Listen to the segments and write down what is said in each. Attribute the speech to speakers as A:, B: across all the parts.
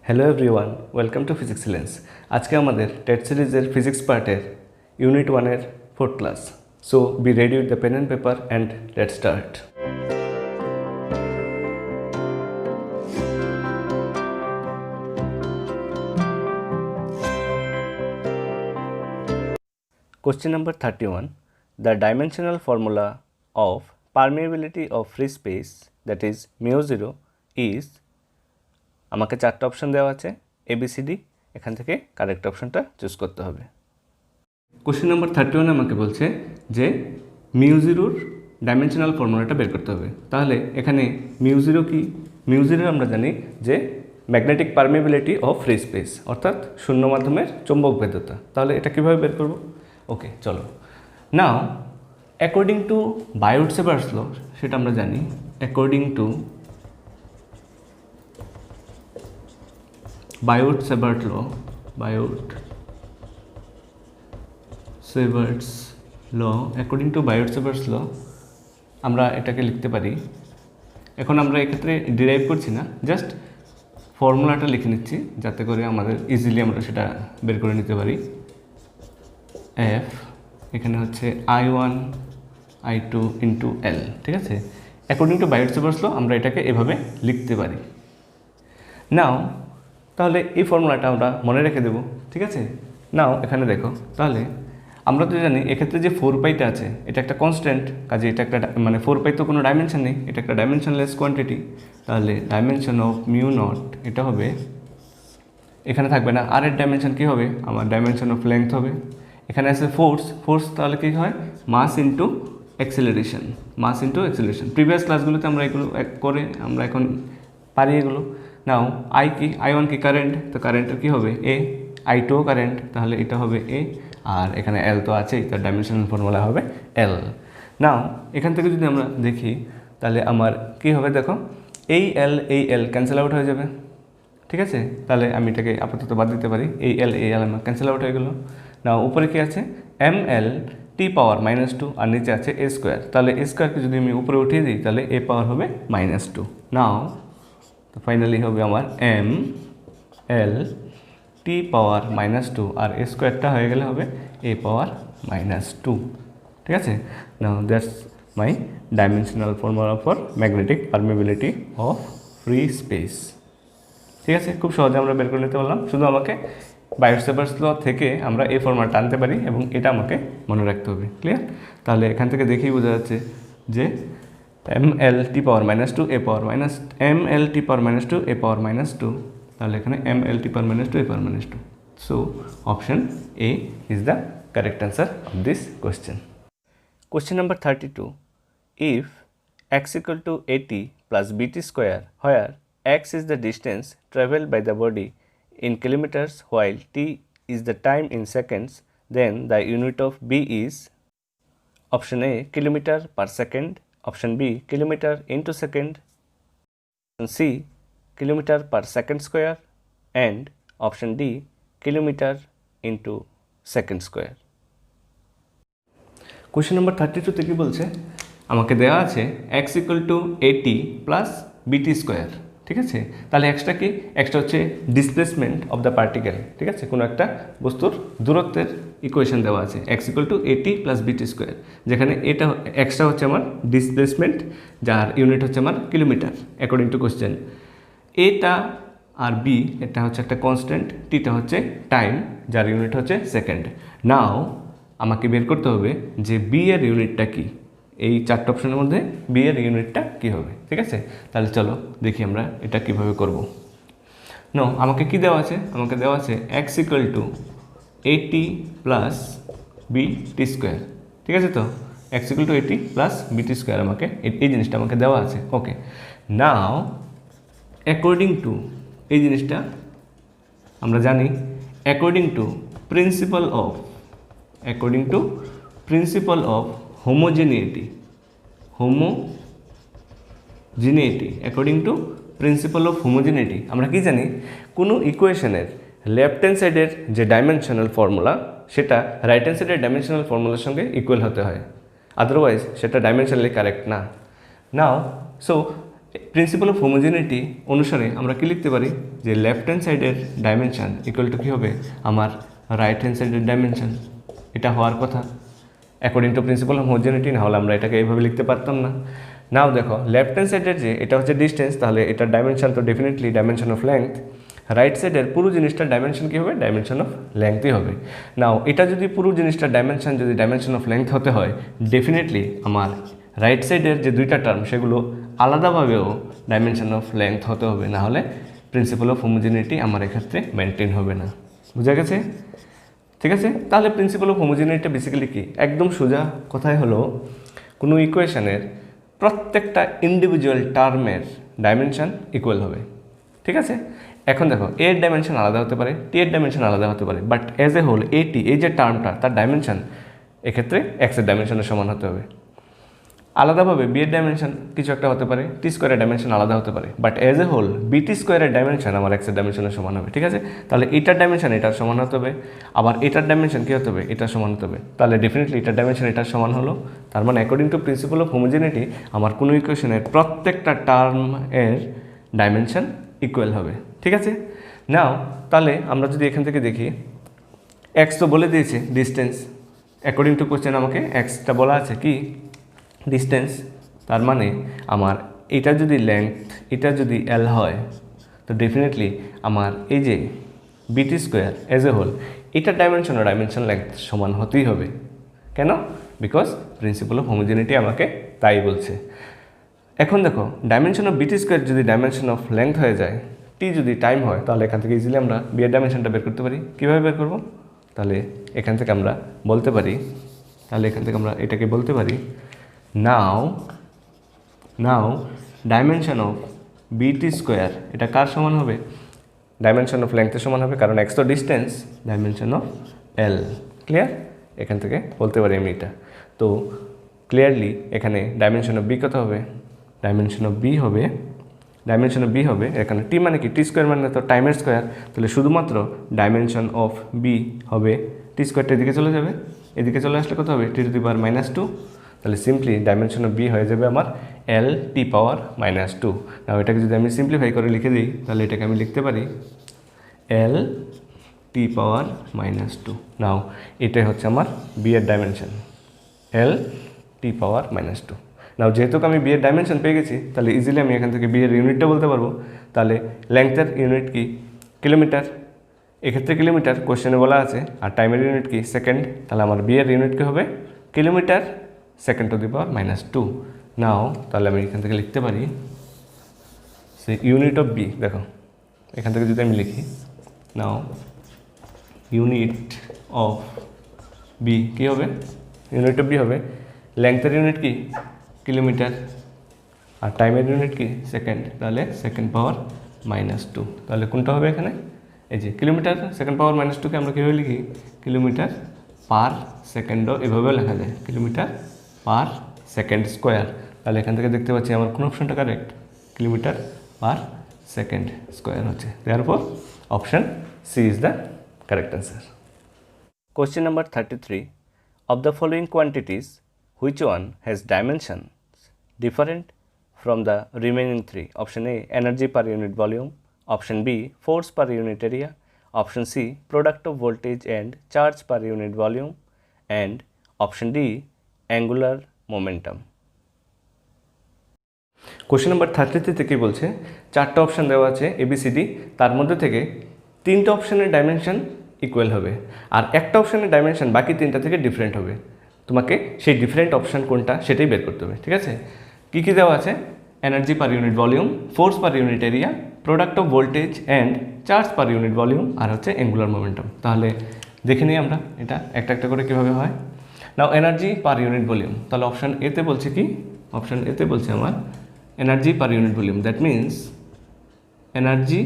A: Hello everyone, welcome to physics lens. আজকে আমাদের TET সিরিজের ফিজিক্স পার্টের ইউনিট 1-এর 4th ক্লাস। So be ready with the pen and paper and let's start. Question number 31. The dimensional formula of permeability of free space, that is mu0, is, আমাকে চারটা option দেওয়া আছে ABCD, এখান থেকে কারেক্ট অপশনটা চুজ করতে হবে। কোশ্চেন নাম্বার 31 আমাকে বলছে যে মিউ0র ডাইমেনশনাল ফর্মুলাটা বের করতে হবে। তাহলে এখানে মিউ0 কি? মিউ0 আমরা জানি যে magnetic permeability of free space, অর্থাৎ শূন্য মাধ্যমের চৌম্বক ভেদ্যতা। তাহলে এটা কীভাবে বের করব? ওকে, চলো। নাও অ্যাকর্ডিং টু বায়োট-সেভার্টস ল, সেটা আমরা জানি, according to Biot Savart's law, according to Biot Savart's law আমরা এটাকে লিখতে পারি। এখন আমরা এক্ষেত্রে ডিরাইভ করছি না, জাস্ট ফর্মুলাটা লিখে নিচ্ছি যাতে করে আমাদের ইজিলি আমরা সেটা বের করে নিতে পারি। এফ এখানে হচ্ছে I1 I2 ইন্টু এল, ঠিক আছে? অ্যাকর্ডিং টু বায়োট-সেভার্টস ল আমরা এটাকে এভাবে লিখতে পারি। নাও তাহলে এই ফর্মুলাটা আমরা মনে রেখে দেব, ঠিক আছে? নাও এখানে দেখো, তাহলে আমরা তো জানি এক্ষেত্রে যে 4পাইটা আছে এটা একটা কনস্ট্যান্ট, কাজে এটা একটা মানে 4পাই তো কোনো ডাইমেনশন নেই, এটা একটা ডাইমেনশনলেস কোয়ান্টিটি। তাহলে ডাইমেনশন অফ মিউ নট এটা হবে, এখানে থাকবে না, আর এর ডাইমেনশন কী হবে? আমার ডাইমেনশন অফ লেংথ হবে। এখানে আছে ফোর্স, তাহলে কী হয়? মাস ইন্টু অ্যাক্সেলারেশন, প্রিভিয়াস ক্লাসগুলোতে আমরা এগুলো করে আমরা এখন পারি এগুলো। নাও I1 কি? কারেন্ট, তো কারেন্টের কী হবে? এ। I2 কারেন্ট, তাহলে এটা হবে এ, আর এখানে এল তো আছেই, তার ডাইমেনশনাল ফর্মুলা হবে এল। নাও এখান থেকে যদি আমরা দেখি তাহলে আমার কী হবে? দেখো, এই এল ক্যান্সেল আউট হয়ে যাবে, ঠিক আছে? তাহলে আমি এটাকে আপাতত বাদ দিতে পারি, এই এল আমার ক্যান্সেল আউট হয়ে গেলো। নাও উপরে কি আছে? mL(T⁻²) আর নিচে আছে a²। তাহলে a²কে যদি আমি উপরে উঠিয়ে দিই তাহলে a পাওয়ার হবে -2। নাও তো ফাইনালি হবে আমার mL(T⁻²) আর a²টা হয়ে গেলে হবে a⁻², ঠিক আছে? নাও that's my dimensional formula for magnetic permeability of free space. ঠিক আছে, খুব সহজে আমরা বের করে নিতে পারলাম। শুধু আমাকে বায়োট-সেভার্টস ল থেকে আমরা এই ফর্মুলাটা আনতে পারি এবং এটা আমাকে মনে রাখতে হবে। ক্লিয়ার? তাহলে এখান থেকে দেখেই বোঝা যাচ্ছে যে mL(T⁻²) a⁻², তাহলে এখানে mL(T⁻²) a⁻²। So option A is the correct answer of this question. Question number 32. If x = at plus bt square, where x is the distance travelled by the body in kilometers while t is the time in seconds, then the unit of b is option A kilometer per second, option B kilometer into second, option C kilometer per second square, and option D kilometer into second square. Question number 32 থেকে বলছে আমাকে দেওয়া আছে x = at plus bt square, ঠিক আছে? তাহলে extra কি? Extra হচ্ছে ডিসপ্লেসমেন্ট অফ দ্য পার্টিকেল, ঠিক আছে? কোনো একটা বস্তুর দূরত্বের ইকুয়েশন দেওয়া আছে x = at plus bt square, যেখানে এটা এক্সটা হচ্ছে আমার ডিসপ্লেসমেন্ট, যার ইউনিট হচ্ছে আমার কিলোমিটার অ্যাকর্ডিং টু কোশ্চেন। এটা আর বি এটা হচ্ছে একটা কনস্ট্যান্ট, টিটা হচ্ছে টাইম, যার ইউনিট হচ্ছে সেকেন্ড। নাও আমাকে বের করতে হবে যে বি এর ইউনিটটা কী। এই চারটে অপশনের মধ্যে বি এর ইউনিটটা কী হবে, ঠিক আছে? তাহলে চলো দেখি আমরা এটা কিভাবে করব। নো, আমাকে কি দেওয়া আছে? আমাকে দেওয়া আছে x = at plus bt square, ঠিক আছে? তো x = at plus bt square আমাকে এই জিনিসটা আমাকে দেওয়া আছে। ওকে, নাও অ্যাকর্ডিং টু এই জিনিসটা আমরা জানি, according to principle of homogeneity, according to principle of homogeneity আমরা কি জানি? কোনো ইকুয়েশনের লেফট হ্যান্ড সাইডের যে ডাইমেনশনাল ফর্মুলা সেটা রাইট হ্যান্ড সাইডের ডাইমেনশনাল ফর্মুলার সঙ্গে ইকুয়াল হতে হয়, আদারওয়াইজ সেটা ডাইমেনশনালি কারেক্ট না। Now so principle of homogeneity অনুসারে আমরা কি লিখতে পারি যে লেফট হ্যান্ড সাইডের ডাইমেনশন ইকুয়াল টু কী হবে আমার রাইট হ্যান্ড সাইডের ডাইমেনশন। এটা হওয়ার কথা according to principle of homogeneity, না হলে আমরা এটাকে এইভাবে লিখতে পারতাম না। নাও দেখো লেফট হ্যান্ড সাইডের যে এটা হচ্ছে ডিস্টেন্স, তাহলে এটার ডাইমেনশন তো definitely dimension of length. Right সাইডের পুরো জিনিসটার ডাইমেনশন কী হবে, ডাইমেনশন অফ লেংথই হবে। নাও এটা যদি পুরো জিনিসটার ডাইমেনশন যদি ডাইমেনশন অফ লেংথ হতে হয়, ডেফিনেটলি আমার রাইট সাইডের যে দুইটা টার্ম সেগুলো আলাদাভাবেও ডাইমেনশন অফ লেংথ হতে হবে, না হলে প্রিন্সিপাল অফ হোমোজেনিটি আমার এক্ষেত্রে মেনটেন হবে না। বুঝা গেছে? ঠিক আছে, তাহলে প্রিন্সিপাল অফ হোমোজেনিটি বেসিক্যালি কি, একদম সোজা কথাই হলো কোনো ইকুয়েশনের প্রত্যেকটা ইন্ডিভিজুয়াল টার্মের ডাইমেনশন ইকুয়াল হবে। ঠিক আছে, এখন দেখো এর ডাইমেনশন আলাদা হতে পারে, টি এর ডাইমেনশন আলাদা হতে পারে, বাট অ্যাজ এ হোল এটি এই যে টার্মটা তার ডাইমেনশন এক্ষেত্রে এক্সের ডাইমেনশনের সমান হতে হবে। আলাদাভাবে বি এর ডাইমেনশন কিছু একটা হতে পারে, টি স্কোয়ারের ডাইমেনশন আলাদা হতে পারে, বাট অ্যাজ এ হোল বিটি স্কোয়ারের ডাইমেনশন আমার এক্সের ডাইমেনশনের সমান হবে। ঠিক আছে, তাহলে এটার ডাইমেনশন এটার সমান হতে হবে, আবার এটার ডাইমেনশন কী হতে হবে, এটার সমান হতে হবে। তাহলে ডেফিনেটলি এটার ডাইমেনশন এটার সমান হলো। তার মানে according to principle of homogeneity আমার কোনো ইকুয়েশনের প্রত্যেকটা টার্ম এর ডাইমেনশন ইকুয়াল হবে। ঠিক আছে, নাও তাহলে আমরা যদি এখান থেকে দেখি এক্স তো বলে দিয়েছে ডিস্টেন্স, অ্যাকর্ডিং টু কোশ্চেন আমাকে এক্সটা বলা আছে কি ডিস্টেন্স। তার মানে আমার এটা যদি লেংথ এটা যদি এল হয়, তো ডেফিনেটলি আমার এই যে বিটি স্কোয়ার এজ এ হোল এটার ডাইমেনশন ও ডাইমেনশন লেংথ সমান হতেই হবে। কেন? বিকজ প্রিন্সিপাল অফ হোমোজেনিটি আমাকে তাই বলছে। এখন দেখো ডাইমেনশন অফ বিটি স্কোয়ার যদি ডাইমেনশন অফ লেংথ হয়ে যায়, টি যদি টাইম হয়, তাহলে এখান থেকে ইজিলি আমরা বি এর ডাইমেনশনটা বের করতে পারি। কীভাবে বের করব? তাহলে এখান থেকে আমরা বলতে পারি, এটাকে বলতে পারি নাও ডাইমেনশন অফ বিটি স্কোয়ার এটা কার সমান হবে, ডাইমেনশন অফ লেংথের সমান হবে, কারণ এক্স তো distance, dimension of L. Clear? এখান থেকে বলতে পারি আমি এটা। তো ক্লিয়ারলি এখানে ডাইমেনশন অফ বি কত হবে, ডাইমেনশন অফ বি হবে এখানে টি মানে কি, টি স্কোয়ার মানে তো টাইমের স্কোয়ার, তাহলে শুধুমাত্র ডাইমেনশন অফ বি হবে টি স্কোয়ারটা এদিকে চলে যাবে, এদিকে চলে আসলে কত হবে, টি টু দি পাওয়ার -2। তাহলে সিম্পলি ডাইমেনশন অফ বি হয়ে যাবে আমার এল টি পাওয়ার -2। নাও এটাকে যদি আমি সিম্পলিফাই করে লিখে দিই, তাহলে এটাকে আমি লিখতে পারি এল টি পাওয়ার -2। নাও এটাই হচ্ছে আমার বি এর ডাইমেনশন, এল টি পাওয়ার -2। নাও যেহেতু আমি বি এর ডাইমেনশন পেয়ে গেছি, তাহলে ইজিলি আমি এখান থেকে বি এর ইউনিটটা বলতে পারবো। তাহলে লেংথের ইউনিট কি, কিলোমিটার, এক্ষেত্রে কিলোমিটার কোশ্চেনে বলা আছে, আর টাইমের ইউনিট কি, সেকেন্ড। তাহলে আমার বি এর ইউনিট কী হবে, কিলোমিটার সেকেন্ড টু দি পাওয়ার -2। নাও তাহলে আমি এখান থেকে লিখতে পারি সে ইউনিট অফ বি, দেখো এখান থেকে যদি আমি লিখি, নাও ইউনিট অফ বি কী হবে, ইউনিট অফ বি হবে লেংথের ইউনিট কি, কিলোমিটার, আর টাইমের ইউনিট কি, সেকেন্ড, তাহলে সেকেন্ড পাওয়ার -2। তাহলে কোনটা হবে এখানে, এই যে কিলোমিটার সেকেন্ড পাওয়ার -2কে আমরা কীভাবে লিখি, কিলোমিটার পার সেকেন্ডও এভাবেও লেখা যায়, কিলোমিটার পার সেকেন্ড স্কোয়ার। তাহলে এখান থেকে দেখতে পাচ্ছি আমার কোন অপশনটা correct, kilometre per second square হচ্ছে। Therefore option C is the correct answer. Question number 33, of the following quantities which one has dimensions different from the remaining three? Option A, energy per unit volume, option B, force per unit area, option C, product of voltage and charge per unit volume, and option D, angular momentum. Question number 33 থেকে বলছে চারটা option দেওয়া আছে ABCD, তার মধ্যে থেকে তিনটা অপশানের ডাইমেনশন ইকুয়াল হবে, আর একটা অপশানের ডাইমেনশন বাকি তিনটা থেকে ডিফারেন্ট হবে। তোমাকে সেই ডিফারেন্ট অপশান কোনটা সেটাই বের করতে হবে। ঠিক আছে, কী কী দেওয়া আছে, energy per unit volume, force per unit area, product of voltage and charge per unit volume, আর হচ্ছে অ্যাঙ্গুলার মোমেন্টাম। তাহলে দেখে নিই আমরা এটা একটা একটা করে কীভাবে হয়। Now energy per unit volume, তাহলে অপশান এতে বলছে কি, অপশান এতে বলছে আমার energy per unit volume, that means energy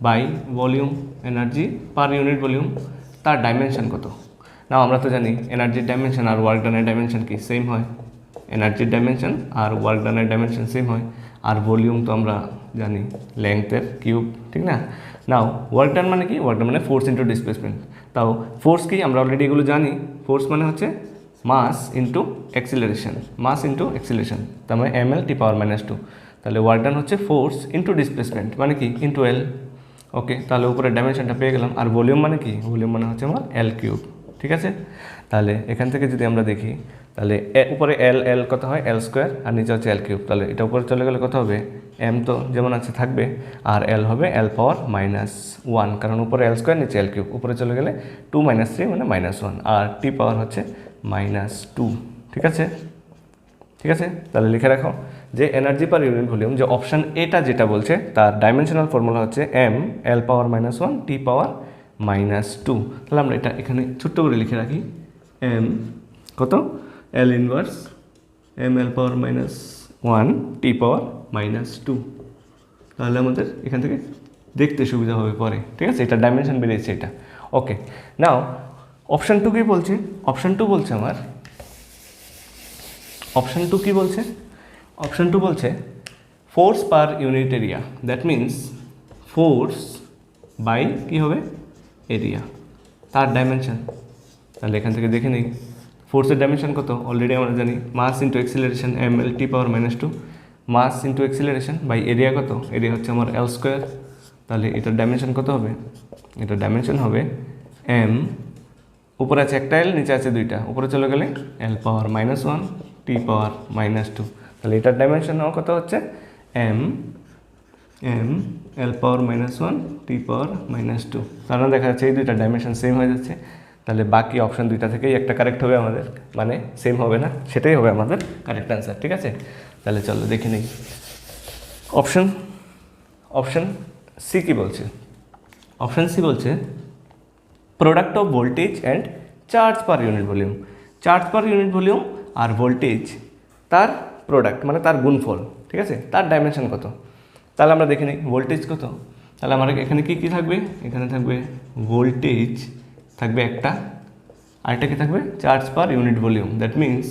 A: by volume, energy per unit volume, তার ডাইমেনশন কত। নাও আমরা তো জানি এনার্জির ডাইমেনশন আর ওয়ার্ক ডানের ডাইমেনশন কি সেম হয়, এনার্জির ডাইমেনশন আর ওয়ার্ক ডানের ডাইমেনশন সেম হয়, আর ভলিউম তো আমরা জানি লেংথের কিউব, ঠিক না। নাও ওয়ার্ক ডান মানে কি, ওয়ার্ক ডান মানে ফোর্স ইন্টু ডিসপ্লেসমেন্ট। তাও ফোর্স কি আমরা অলরেডি এগুলো জানি, ফোর্স মানে হচ্ছে mass into acceleration, mass into acceleration, তার মানে এম এল টি পাওয়ার -2। তাহলে ওয়ার্ক ডান হচ্ছে ফোর্স ইন্টু ডিসপ্লেসমেন্ট মানে কি ইন্টু এল। ওকে, তাহলে উপরে ডাইমেনশনটা পেয়ে গেলাম। আর ভলিউম মানে কি, ভলিউম মানে হচ্ছে আমার এল কিউব। ঠিক আছে, তাহলে এখান থেকে যদি আমরা দেখি তাহলে উপরে এল এল কত হয় এল স্কোয়ার, আর নিচে হচ্ছে এল কিউব। তাহলে এটা উপরে চলে গেলে কত হবে, এম তো যেমন আছে থাকবে, আর এল হবে এল পাওয়ার -1, কারণ উপরে এল স্কোয়ার নিচে এল কিউব, উপরে চলে গেলে 2 - 3 মানে -1, আর টি পাওয়ার হচ্ছে -2। ঠিক আছে, ঠিক আছে, তাহলে লিখে রাখো যে এনার্জি পার ইউনিট ভলিউম, যে অপশান এটা যেটা বলছে তার ডাইমেনশনাল ফর্মুলা হচ্ছে এম এল পাওয়ার -1 টি পাওয়ার -2। তাহলে আমরা এটা এখানে ছোট্ট করে লিখে রাখি, এম কত এল ইনভার্স এম এল পাওয়ার -1 টি পাওয়ার -2। তাহলে আমাদের এখান থেকে দেখতে সুবিধা হবে পরে। ঠিক আছে, এটা ডাইমেনশন বেরিয়েছে এটা। ওকে, নাও অপশান 2 কি বলছে, অপশান 2 বলছে আমার, অপশান 2 কি বলছে, অপশান 2 বলছে force per unit area, that means force by কী হবে এরিয়া, তার ডাইমেনশন। তাহলে এখান থেকে দেখে নিই ফোর্সের ডাইমেনশন কত, অলরেডি আমরা জানি mass into acceleration M L T power -2, mass into acceleration by area কত, এরিয়া হচ্ছে আমার এল স্কোয়ার। তাহলে এটার ডাইমেনশন কত হবে, এটার ডাইমেনশন হবে এম, উপরে আছে একটা এল নিচে আছে দুইটা, উপরে চলে গেলে এল পাওয়ার -1 টি পাওয়ার -2। তাহলে এটার ডাইমেনশন কত হচ্ছে এম এম এল পাওয়ার -1 টি পাওয়ার -2। তাহলে দেখা যাচ্ছে এই দুইটা ডাইমেনশন সেম হয়ে যাচ্ছে। তাহলে বাকি অপশান দুইটা থেকেই একটা কারেক্ট হবে আমাদের, মানে সেম হবে না, সেটাই হবে আমাদের কারেক্ট অ্যান্সার। ঠিক আছে, তাহলে চলো দেখে নিই অপশান, অপশান সি কী বলছে, অপশান সি বলছে product of voltage and charge per unit volume, charge per unit volume আর ভোল্টেজ তার প্রোডাক্ট মানে তার গুণফল। ঠিক আছে, তার ডাইমেনশন কত। তাহলে আমরা দেখে নিই ভোল্টেজ কত। তাহলে আমার এখানে কী কী থাকবে, এখানে থাকবে ভোল্টেজ থাকবে একটা, আরেকটা কী থাকবে charge per unit volume, that means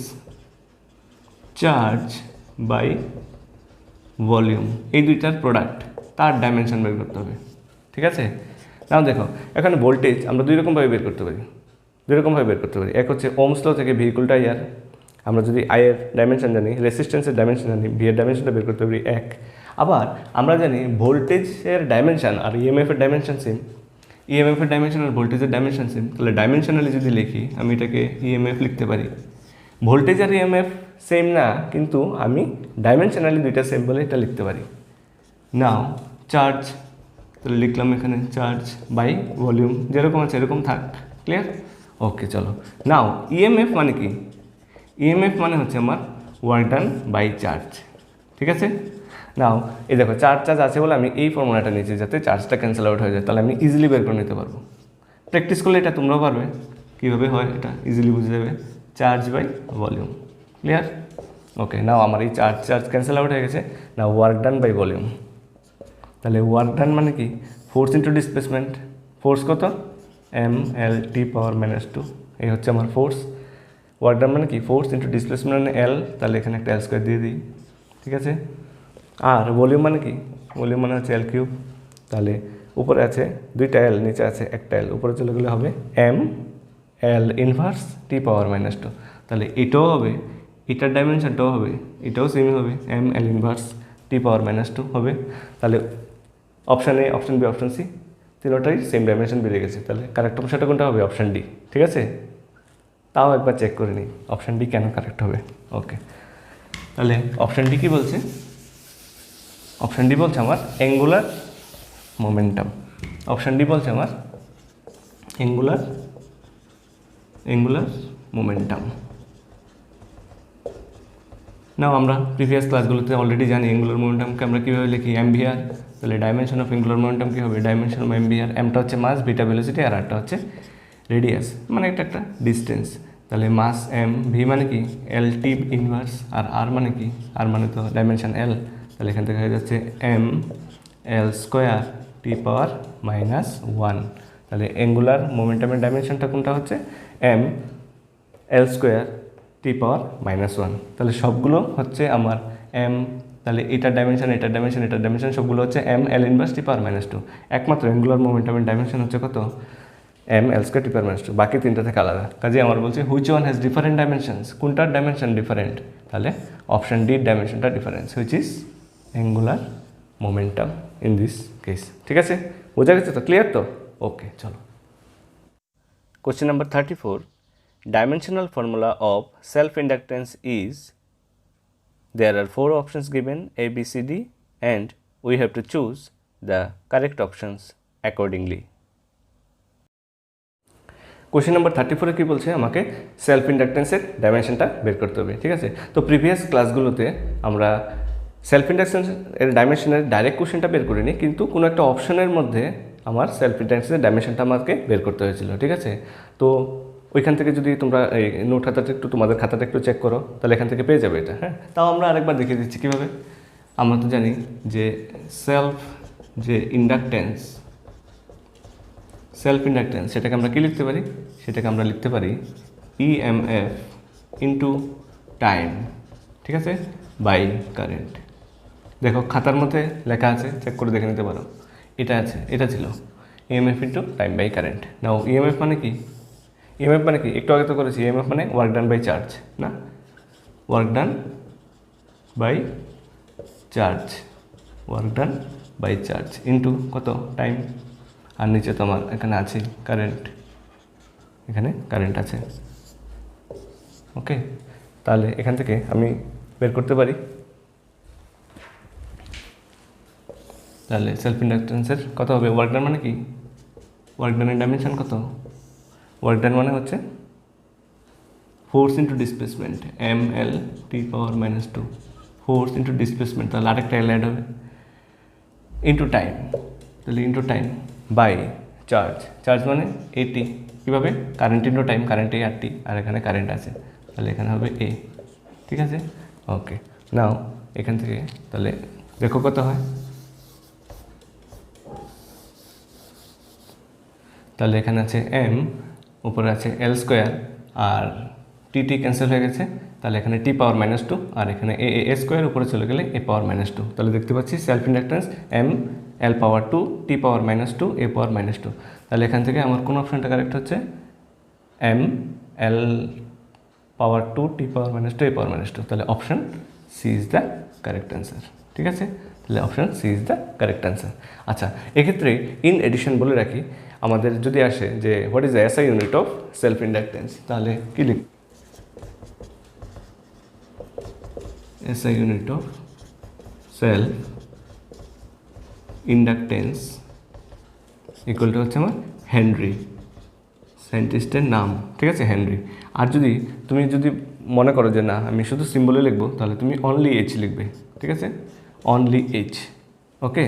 A: charge by volume, এই দুইটার প্রোডাক্ট তার ডাইমেনশন বের করতে হবে। ঠিক আছে, নাও দেখো এখানে ভোল্টেজ আমরা দুই রকমভাবে বের করতে পারি, দুই রকমভাবে বের করতে পারি। এক হচ্ছে ওহমস ল থেকে ভেহিকুলটা ইয়ার, আমরা যদি আই এর ডাইমেনশন জানি, রেসিস্ট্যান্সের ডাইমেনশন জানি, ভি এর ডাইমেনশনটা বের করতে পারি এক। আবার আমরা জানি ভোল্টেজের ডাইমেনশন আর ইএমএফ এর ডাইমেনশন সেম, ইএমএফ এর ডাইমেনশন আর ভোল্টেজের ডাইমেনশন সেম। তাহলে ডাইমেনশনালি যদি লিখি আমি এটাকে ইএমএফ লিখতে পারি, ভোল্টেজ আর ইএমএফ সেম না কিন্তু আমি ডাইমেনশনালি দুইটা সেম বলে এটা লিখতে পারি। নাও চার্জ, তাহলে লিখলাম এখানে চার্জ বাই ভলিউম, যেরকম আছে এরকম থাক, ক্লিয়ার। ওকে চলো, নাও ইএমএফ মানে কি, ইএমএফ মানে হচ্ছে আমার ওয়ার্ক ডান বাই চার্জ। ঠিক আছে, নাও এই দেখো চার্জ চার্জ আছে বলে আমি এই ফর্মুলাটা নিয়েছি যাতে চার্জটা ক্যান্সেল আউট হয়ে যায়, তাহলে আমি ইজিলি বের করে নিতে পারবো। প্র্যাকটিস করলে এটা তোমরাও পারবে, কীভাবে হয় এটা ইজিলি বুঝে যাবে, চার্জ বাই ভলিউম, ক্লিয়ার। ওকে, নাও আমার এই চার্জ চার্জ ক্যান্সেল আউট হয়ে গেছে, নাও ওয়ার্ক ডান বাই ভলিউম। তাহলে ওয়ার্ক ডান মানে কি ফোর্স ইন্টু ডিসপ্লেসমেন্ট, ফোর্স কত এম এল টি পাওয়ার -2, এই হচ্ছে আমার ফোর্স। ওয়ার্ক ডান মানে কি ফোর্স ইন্টু ডিসপ্লেসমেন্ট মানে এল, তাহলে এখানে একটা এল স্কোয়ার দিয়ে দিই। ঠিক আছে, আর ভলিউম মানে কি, ভলিউম মানে হচ্ছে এল কিউব। তাহলে উপরে আছে দুইটা এল নিচে আছে একটা এল, উপরে চলে গেলে হবে M L inverse T power -2। তাহলে এটাও হবে, এটার ডাইমেনশনটাও হবে, এটাও সেম হবে M L inverse T power -2 হবে। তাহলে option A, option B, option C তিনটাই সেম ডাইমেনশন বেরিয়ে গেছে। তাহলে কারেক্ট অপশানটা কোনটা হবে, অপশান ডি। ঠিক আছে, তাও একবার চেক করে নিই অপশান ডি কেন কারেক্ট হবে। ওকে, তাহলে অপশান ডি কী বলছে, অপশান ডি বলছে আমার অ্যাঙ্গুলার মোমেন্টাম, অপশান ডি বলছে আমার অ্যাঙ্গুলার মোমেন্টাম। নাও আমরা প্রিভিয়াস ক্লাসগুলোতে অলরেডি জানি অ্যাঙ্গুলার মোমেন্টামকে আমরা কীভাবে লিখি, এমভিআর। তাহলে ডাইমেনশন অফ অ্যাঙ্গুলার মোমেন্টাম কী হবে, ডাইমেনশন অফ এমভিআর, এমটা হচ্ছে মাস, বিটা ভেলোসিটি, আর আরটা হচ্ছে রেডিয়াস মানে এটা একটা ডিস্টেন্স। তাহলে মাস এম, ভি মানে কি এল টি ইনভার্স, আর আর মানে কি, আর মানে তো ডাইমেনশন এল। তাহলে এখান থেকে হয়ে যাচ্ছে এম এল স্কোয়ার টি পাওয়ার -1। তাহলে অ্যাঙ্গুলার মোমেন্টামের ডাইমেনশনটা কোনটা হচ্ছে এম এল স্কোয়ার টি পাওয়ার -1। তাহলে সবগুলো হচ্ছে আমার এম, তাহলে এটার ডাইমেনশন, এটার ডাইমেনশন, এটার ডাইমেনশন সবগুলো হচ্ছে M L inverse T power -2। একমাত্র অ্যাঙ্গুলার মোমেন্টামের ডাইমেনশন হচ্ছে কত M L square T power minus two, বাকি তিনটা থেকে আলাদা। কাজে আমার বলছে which one has different dimensions, কোনটার ডাইমেনশন ডিফারেন্ট, তাহলে অপশন ডি ডাইমেনশনটা difference, which is angular momentum in this case. ঠিক আছে, বোঝা গেছে তো, ক্লিয়ার তো? ওকে, চলো। Question number 34. Dimensional formula of self-inductance is, there are 4 options given A, B, C, D, and we have to choose the correct options accordingly. Question number 34 কি বলছে, আমাকে সেলফ ইন্ডাকটেন্সের ডাইমেনশনটা বের করতে হবে। ঠিক আছে, তো প্রিভিয়াস ক্লাসগুলোতে আমরা সেলফ ইন্ডাকটেন্সের ডাইমেনশনের ডাইরেক্ট কোশ্চেনটা বের করিনি, কিন্তু কোনো একটা অপশনের মধ্যে আমার সেলফ ইন্ডাকটেন্সের ডাইমেনশনটা আমাকে বের করতে হয়েছিল। ঠিক আছে, তো ওইখান থেকে যদি তোমরা এই নোট খাতাটা একটু, তোমাদের খাতাটা একটু চেক করো, তাহলে এখান থেকে পেয়ে যাবে এটা। হ্যাঁ, তাও আমরা আরেকবার দেখিয়ে দিচ্ছি কীভাবে। আমরা তো জানি যে সেলফ ইন্ডাকটেন্স সেটাকে আমরা কী লিখতে পারি, সেটাকে আমরা লিখতে পারি ইএমএফ ইন্টু টাইম। ঠিক আছে, বাই কারেন্ট। দেখো খাতার মধ্যে লেখা আছে, চেক করে দেখে নিতে পারো। এটা আছে, এটা ছিল EMF into time by current. Now EMF মানে কি, ইএমএফ মানে কি একটু আগে তো করেছি, ইএমএফ মানে ওয়ার্ক ডান বাই চার্জ, না, work done by charge, work done by charge into কত, টাইম। আর নিচে তো আমার এখানে আছে কারেন্ট, এখানে কারেন্ট আছে। ওকে, তাহলে এখান থেকে আমি বের করতে পারি, তাহলে সেলফ ইন্ডাকটেন্সের কত হবে, ওয়ার্ক ডান মানে কি, ওয়ার্ক ডানের ডাইমেনশন কত, ওয়ার্ক ডান মানে হচ্ছে force into displacement, M L T power minus two, force into displacement, তাহলে আরেকটা এল অ্যাড হবে, ইন্টু টাইম, তাহলে into time by charge, charge মানে এটি, কীভাবে, current into time, current A আর টি, আর এখানে কারেন্ট আছে, তাহলে এখানে হবে এ। ঠিক আছে, ওকে, নাও এখান থেকে তাহলে দেখো কত হয়, তাহলে এখানে আছে এম, উপরে আছে এল স্কোয়ার, আর টি টি ক্যান্সেল হয়ে গেছে, তাহলে এখানে টি পাওয়ার মাইনাস টু, আর এখানে এ এ স্কোয়ার উপরে চলে গেলে এ পাওয়ার মাইনাস টু। তাহলে দেখতে পাচ্ছি self inductance M L power two, T power minus two, A power minus two. তাহলে এখান থেকে আমার কোন অপশনটা কারেক্ট হচ্ছে, M L power two, T power minus two, A power minus two. তাহলে option C is the correct answer. ঠিক আছে, তাহলে option C is the correct answer. আচ্ছা, এক্ষেত্রে ইন এডিশন বলে রাখি, আমাদের যদি আসে যে what is the SI unit of self inductance, তাহলে কি লিখ, SI unit of self inductance equal to হচ্ছে আমার হেনরি, সায়েন্টিস্টের নাম। ঠিক আছে, হেনরি। আর তুমি যদি মনে করো যে না আমি শুধু সিম্বলে লিখবো, তাহলে তুমি অনলি এইচ লিখবে। ঠিক আছে, অনলি এইচ। ওকে,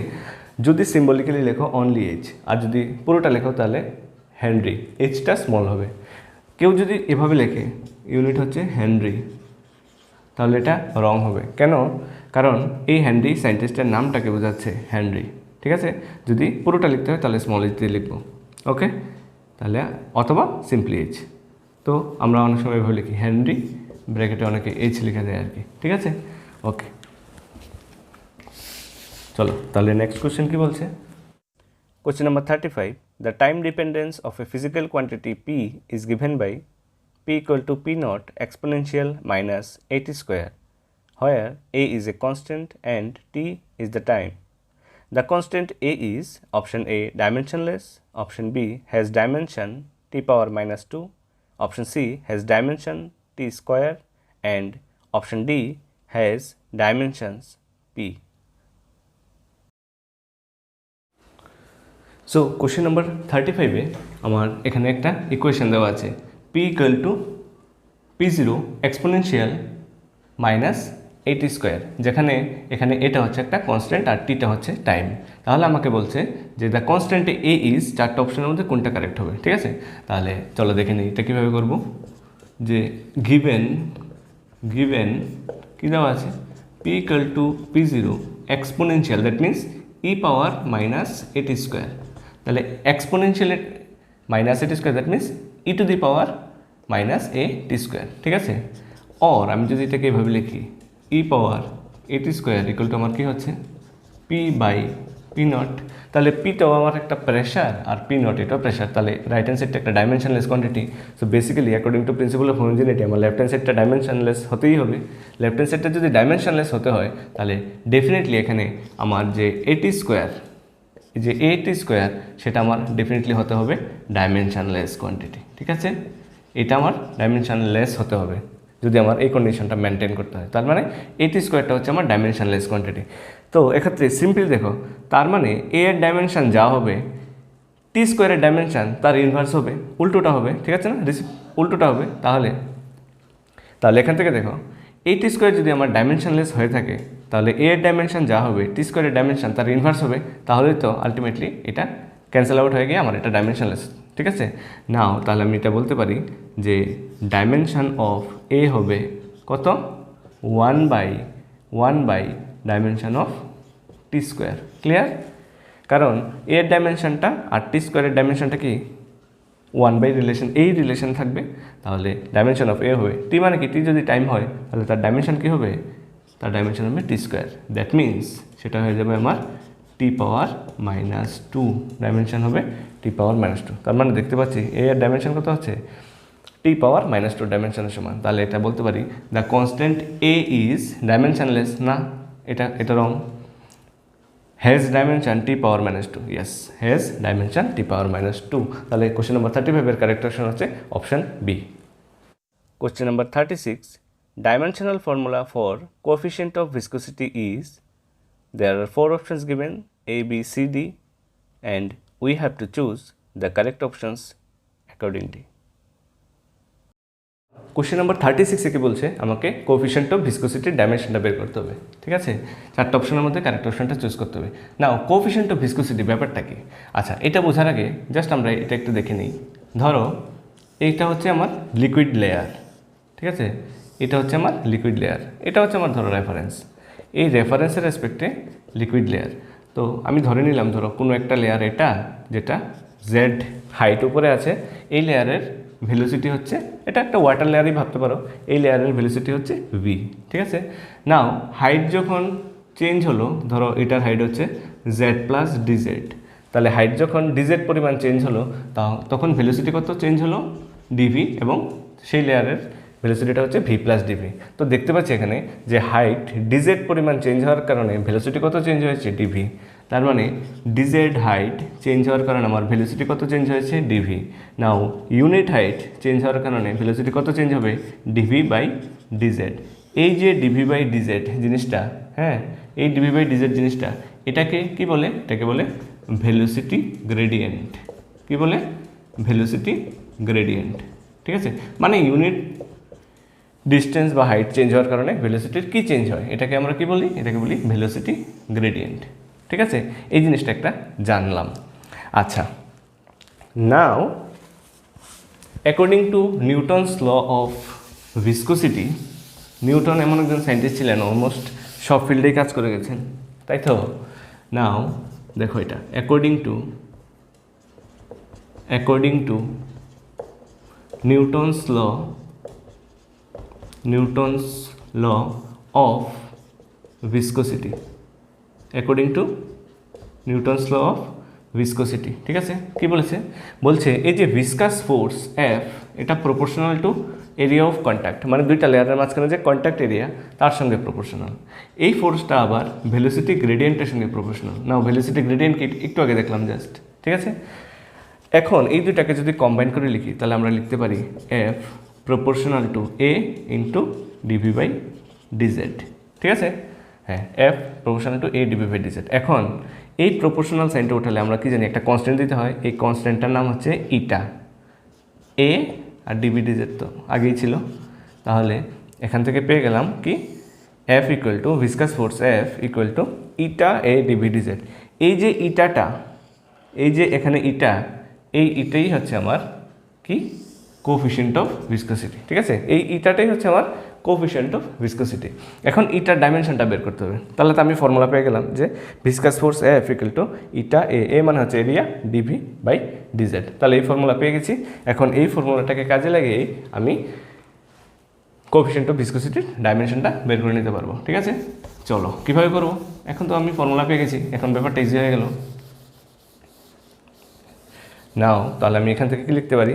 A: যদি সিম্বলিক্যালি লেখো অনলি এইচ, আর যদি পুরোটা লেখো তাহলে হেনরি, এইচটা স্মল হবে। কেউ যদি এভাবে লেখে ইউনিট হচ্ছে হেনরি, তাহলে এটা রং হবে। কেন? কারণ এই হেনরি সায়েন্টিস্টের নামটাকে বোঝাচ্ছে, হেনরি। ঠিক আছে, যদি পুরোটা লিখতে হয় তাহলে স্মল এইচ দিয়ে লিখবো। ওকে, তাহলে অথবা সিম্পলি এইচ। তো আমরা অনেক সময় এভাবে লিখি হেনরি, ব্র্যাকেটে অনেকে এইচ লিখে দেয় আর কি। ঠিক আছে, ওকে, চলো তাহলে নেক্সট কোশ্চেন কি বলছে। Question number 35, the time dependence of a physical quantity P is given by p equal to p naught exponential minus 80 square, where a is a constant and t is the time. The constant a is option A dimensionless, option B has dimension t power minus 2, option C has dimension t square, and option D has dimensions p. So question number 35 এ আমার এখানে একটা equation দেওয়া আছে, p equal to p0 exponential minus 80 square, যেখানে এখানে এটা হচ্ছে একটা কনস্ট্যান্ট আর টিটা হচ্ছে টাইম। তাহলে আমাকে বলছে যে দ্য কনস্ট্যান্ট এ ইজ, চারটা অপশনের মধ্যে কোনটা কারেক্ট হবে। ঠিক আছে, তাহলে চলো দেখে নিই এটা কীভাবে করব। যে গিভেন কী দেওয়া আছে, p equal to p0 exponential, that means e power minus 80 square. তাহলে এক্সপোনেনশিয়ালের minus 80 square, that means E to the power minus A T square. ঠিক আছে, অর আমি যদি এটাকে এভাবে লিখি E power 80 square equal to আমার কী হচ্ছে, পি বাই পি নট, তাহলে পিটাও আমার একটা প্রেশার আর পি নট এটাও প্রেশার, তাহলে রাইট হ্যান্ড সাইডটা একটা dimensionless quantity. So basically according to principle of homogeneity আমার লেফট হ্যান্ড সাইডটা ডাইমেনশনলেস হতেই হবে। লেফট হ্যান্ড সাইডটা যদি ডাইমেনশনলেস হতে হয় তাহলে ডেফিনেটলি এখানে আমার যে এটি স্কোয়ার, যে এটি স্কোয়ার সেটা আমার ডেফিনেটলি হতে হবে ডাইমেনশনলেস কোয়ান্টিটি। ঠিক আছে, এটা আমার ডাইমেনশনলেস হতে হবে যদি আমার এই কন্ডিশনটা মেনটেন করতে হয়। তার মানে এটি স্কোয়ারটা হচ্ছে আমার ডাইমেনশনলেস কোয়ান্টিটি। তো এক্ষেত্রে সিম্পল দেখো, তার মানে এ এর ডাইমেনশন যা হবে টি স্কোয়ারের ডাইমেনশন তার ইনভার্স হবে, উল্টোটা হবে। ঠিক আছে না, উল্টোটা হবে। তাহলে এখান থেকে দেখো এই টি স্কোয়ার যদি আমার ডাইমেনশনলেস হয়ে থাকে তাহলে এ এর ডাইমেনশন যা হবে টি স্কোয়ারের ডাইমেনশন তার ইনভার্স হবে, তাহলেই তো আলটিমেটলি এটা ক্যান্সেল আউট হয়ে গিয়ে আমার এটা ডাইমেনশনলেস। ঠিক আছে, নাও তাহলে আমি এটা বলতে পারি যে ডাইমেনশন অফ এ হবে কত, 1/1 dimension of T square. Clear? কারণ এর ডাইমেনশনটা আর টি স্কোয়ারের ডাইমেনশনটা কি 1 রিলেশন, এই রিলেশন থাকবে, তাহলে ডাইমেনশন অফ এ হবে টি, মানে কি টি যদি টাইম হয় তাহলে তার ডাইমেনশন কী হবে, তার ডাইমেনশন হবে টি স্কোয়ার। দ্যাট মিনস সেটা হয়ে যাবে আমার টি পাওয়ার -2, ডাইমেনশন হবে টি পাওয়ার -2। তার মানে দেখতে পাচ্ছি এ এর ডাইমেনশন কত হচ্ছে, টি পাওয়ার -2 ডাইমেনশনের সমান। তাহলে এটা বলতে পারি the constant A is dimensionless. না, এটা wrong, has dimension T power -2। Yes, has dimension T power -2। তাহলে কোশ্চেন নাম্বার 35 কারেক্ট অপশন হচ্ছে option B. Question number 36, dimensional formula for coefficient of viscosity is, there are 4 options given A, B, C, D, and we have to choose the correct options accordingly. Question number 36 কি বলছে, আমাকে coefficient of ভিসকোসিটির ডাইমেনশনটা বের করতে হবে। ঠিক আছে, 4টা অপশনের মধ্যে কারেক্ট অপশনটা চুজ করতে হবে। নাও কোএফিশিয়েন্ট অফ ভিসকোসিটি ব্যাপারটা কি? আচ্ছা, এটা বোঝার আগে জাস্ট আমরা এটা একটু দেখে নিই। ধরো এইটা হচ্ছে আমার লিকুইড লেয়ার। ঠিক আছে, এটা হচ্ছে আমার লিকুইড লেয়ার, এটা হচ্ছে আমার ধরো রেফারেন্স। এই রেফারেন্সের রেসপেক্টে লিকুইড লেয়ার। তো আমি ধরে নিলাম ধরো কোনো একটা লেয়ার এটা, যেটা জেড হাইট উপরে আছে, এই লেয়ারের ভেলোসিটি হচ্ছে, এটা একটা ওয়াটার লেয়ারই ভাবতে পারো, এই লেয়ারের ভেলোসিটি হচ্ছে ভি। ঠিক আছে, নাও হাইট যখন চেঞ্জ হলো, ধরো এটার হাইট হচ্ছে জেড প্লাস ডিজেড, তাহলে হাইট যখন ডিজেড পরিমাণ চেঞ্জ হলো তখন ভেলোসিটি কত চেঞ্জ হলো, ডিভি, এবং সেই লেয়ারের ভেলোসিটিটা হচ্ছে ভি প্লাস ডিভি। তো দেখতে পাচ্ছি এখানে যে হাইট ডিজেড পরিমাণ চেঞ্জ হওয়ার কারণে ভেলোসিটি কত চেঞ্জ হয়েছে, ডিভি। তার মানে ডিজেড হাইট চেঞ্জ হওয়ার কারণে আমার ভেলোসিটি কত চেঞ্জ হয়েছে, ডিভি। নাও ইউনিট হাইট চেঞ্জ হওয়ার কারণে ভেলোসিটি কত চেঞ্জ হবে, ডিভি বাই ডিজেড। এই যে ডিভি বাই ডিজেড জিনিসটা, হ্যাঁ, এই ডিভি বাই ডিজেড জিনিসটা, এটাকে কি বলে, এটাকে বলে ভেলোসিটি গ্রেডিয়েন্ট। কি বলে, ভেলোসিটি গ্রেডিয়েন্ট। ঠিক আছে, মানে ইউনিট ডিস্টেন্স বা হাইট চেঞ্জ হওয়ার কারণে ভেলোসিটির কি চেঞ্জ হয়, এটাকে আমরা কি বলি, এটাকে বলি ভেলোসিটি গ্রেডিয়েন্ট। ঠিক আছে, এই জিনিসটা একটা জানলাম। আচ্ছা, now according to Newton's law of viscosity, Newton এমন একজন সায়েন্টিস্ট ছিলেন অলমোস্ট সব ফিল্ডেই কাজ করে গেছেন, তাই তো। নাও দেখো এটা according to Newton's law of viscosity, according to Newton's law of viscosity. ঠিক আছে, কি বলেছে, বলছে এই যে ভিসকাস ফোর্স এফ, এটা proportional to area of contact, মানে দুইটা লেয়ারের মাঝখানে যে কন্ট্যাক্ট এরিয়া তার সঙ্গে প্রপোর্শনাল। এই ফোর্সটা আবার ভেলোসিটি গ্রেডিয়েন্টের সঙ্গে প্রপোর্শনাল। নাও ভেলোসিটি গ্রেডিয়েন্ট কি একটু আগে দেখলাম জাস্ট। ঠিক আছে, এখন এই দুটাকে যদি কম্বাইন করে লিখি তাহলে আমরা লিখতে পারি F proportional to A into dv by dz. ঠিক আছে, হ্যাঁ, F proportional to A dv by dz. এখন এই প্রপোর্শনাল সাইনটা উঠালে আমরা কি জানি, একটা কনস্ট্যান্ট দিতে হয়, এই কনস্ট্যান্টটার নাম হচ্ছে ইটা। এ আর ডিভি ডিজেড তো আগেই ছিল, তাহলে এখান থেকে পেয়ে গেলাম কি, F equal to viscous force F equal to eta A dv dz. এই যে ইটাটা, এই যে এখানে ইটা, এই ইটাই হচ্ছে আমার কি, কোএফিশিয়েন্ট অফ ভিসকোসিটি। ঠিক আছে, এই ইটাটাই হচ্ছে আমার কোএফিশিয়েন্ট অফ ভিসকোসিটি। এখন ইটার ডাইমেনশনটা বের করতে হবে, তাহলে তো আমি ফর্মুলা পেয়ে গেলাম যে viscous force F equal to eta A, A মানে হচ্ছে এরিয়া, ডিভি বাই ডিজেড। তাহলে এই ফর্মুলা পেয়ে গেছি। এখন এই ফর্মুলাটাকে কাজে লাগিয়ে আমি কোএফিশিয়েন্ট অফ ভিসকোসিটির ডাইমেনশনটা বের করে নিতে পারবো। ঠিক আছে, চলো কীভাবে করবো। এখন তো আমি ফর্মুলা পেয়ে গেছি, এখন ব্যাপারটা ইজি হয়ে গেল। নাও তাহলে আমি এখান থেকে কি লিখতে পারি,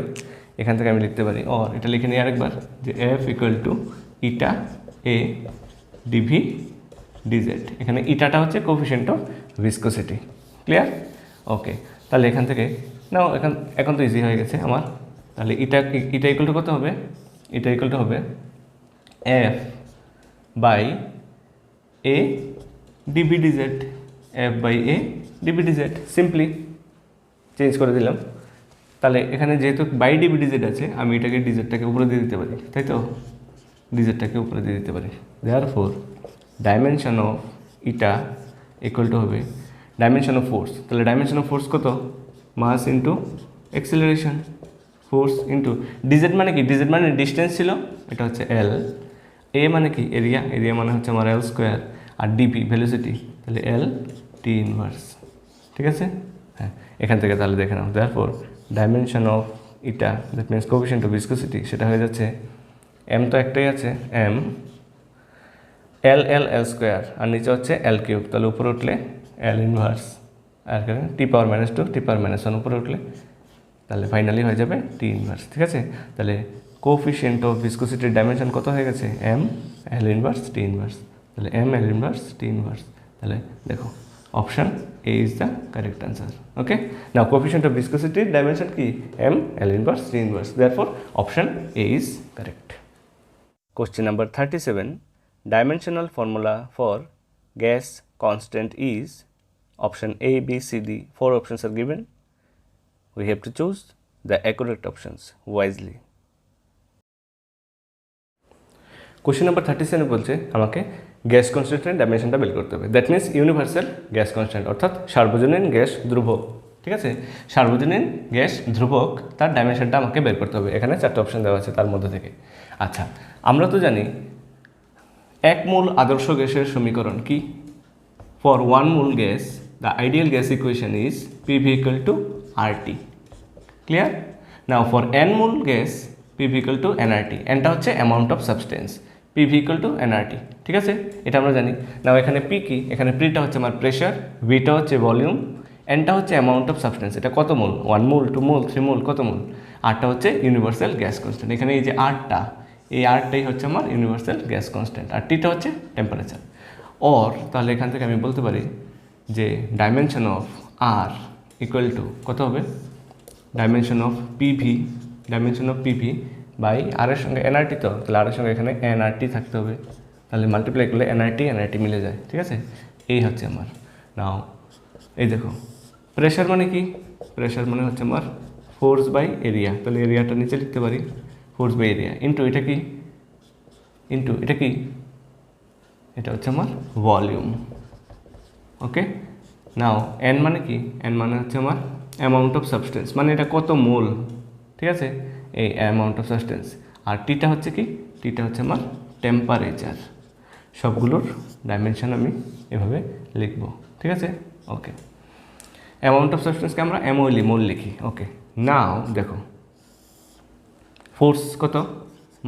A: এখান থেকে আমি লিখতে পারি অর এটা লিখে নিই আরেকবার, যে F equal to eta A dv dz. এখানে ইটাটা হচ্ছে coefficient of viscosity. Clear? Okay, তাহলে এখান থেকে নাও এখন তো ইজি হয়ে গেছে আমার। তাহলে ইটা ইকুয়াল টু কত হবে, ইটা ইকুয়াল টু হবে F by A dv dz, F by A dv dz. Simply change করে দিলাম। তাহলে এখানে যেহেতু বাই ডিভি ডিজেড আছে, আমি এটাকে ডিজেডটাকে উপরে দিয়ে দিতে পারি, তাই তো? ডিজেডটাকে উপরে দিয়ে দিতে পারি। Therefore dimension of eta equal to হবে ডাইমেনশন অফ ফোর্স। তাহলে ডাইমেনশন অফ ফোর্স কত? Mass into acceleration, force into dz মানে কি, ডিজেড মানে ডিস্টেন্স ছিল, এটা হচ্ছে এল। এ মানে কি এরিয়া, এরিয়া মানে হচ্ছে আমার এল স্কোয়ার, আর ডিপি ভেলোসিটি, তাহলে এল টি ইনভার্স। ঠিক আছে? হ্যাঁ, এখান থেকে তাহলে দেখে নাও। Therefore dimension of eta that means coefficient of viscosity, সেটা হয়ে যাচ্ছে এম তো একটাই আছে, এম এল এল এল স্কোয়ার, আর নিচে হচ্ছে এল কিউব। তাহলে উপরে উঠলে এল ইনভার্স, আর টি power minus two T power minus one উপরে উঠলে তাহলে ফাইনালি হয়ে যাবে টি ইনভার্স। ঠিক আছে? তাহলে কোফিশিয়েন্ট অফ ভিসকোসিটির ডাইমেনশন কত হয়ে গেছে? M L inverse T inverse. তাহলে M L inverse T inverse. তাহলে দেখো option A is the correct answer. Okay, now coefficient of ভিসকোসিটির ডাইমেনশন কি? M L inverse T inverse. Therefore option A is correct. Question number 37. Dimensional formula for gas constant is option A, B, C, D. 4 options are given. We have to choose the accurate options wisely. Question number 37 বলছে আমাকে gas কনস্ট্যান্টের ডাইমেনশনটা বের করতে হবে। That means universal gas constant, অর্থাৎ সার্বজনীন gas ধ্রুবক। ঠিক আছে? সার্বজনীন গ্যাস ধ্রুবক, তার ডাইমেনশনটা আমাকে বের করতে হবে। এখানে 4টা অপশন দেওয়া আছে তার মধ্যে থেকে। আচ্ছা, আমরা তো জানি এক মোল আদর্শ গ্যাসের সমীকরণ কি? For 1 mole gas the ideal gas equation is PV equal to RT. Clear? Now for n mole gas PV equal to NRT. এনটা হচ্ছে amount of substance, PV equal to NRT. ঠিক আছে? এটা আমরা জানি। নাও এখানে পি কি? এখানে পিটা হচ্ছে আমার প্রেশার, ভিটা হচ্ছে ভলিউম, এনটা হচ্ছে অ্যামাউন্ট অফ সাবস্টেন্স। এটা কত মোল? 1 মোল, 2 মোল, 3 মোল, কত মোল? আরটা হচ্ছে ইউনিভার্সাল গ্যাস কনস্ট্যান্ট। এখানে এই যে আরটা, এই আরটাই হচ্ছে আমার ইউনিভার্সাল গ্যাস কনস্ট্যান্ট, আর টিটা হচ্ছে টেম্পারেচার। অর তাহলে এখান থেকে আমি বলতে পারি যে dimension of R equal to কত হবে? Dimension of PV, dimension of PV by R এর সঙ্গে এনআরটি, তো তাহলে আর এর সঙ্গে এখানে এনআরটি থাকতে হবে। তাহলে মাল্টিপ্লাই করলে এনআরটি এনআরটি মিলে যায়। ঠিক আছে? এই হচ্ছে আমার। নাও এই দেখো, প্রেশার মানে কি? প্রেশার মানে হচ্ছে আমার ফোর্স বাই এরিয়া। তাহলে এরিয়াটা নিচে লিখতে পারি, ফোর্স বাই এরিয়া ইন্টু এটা কি? ইন্টু এটা কি? এটা হচ্ছে আমার ভলিউম। ওকে, নাও এন মানে কি? এন মানে হচ্ছে আমার অ্যামাউন্ট অফ সাবস্টেন্স, মানে এটা কত মোল। ঠিক আছে? এই অ্যামাউন্ট অফ সাবস্টেন্স। আর টিটা হচ্ছে কি? টিটা হচ্ছে আমার টেম্পারেচার। সবগুলোর ডাইমেনশন আমি এভাবে লিখব। ঠিক আছে? ওকে, অ্যামাউন্ট অফ সাবস্টেন্সকে আমরা এমওএলই মোল লিখি। ওকে, নাও দেখো ফোর্স কত?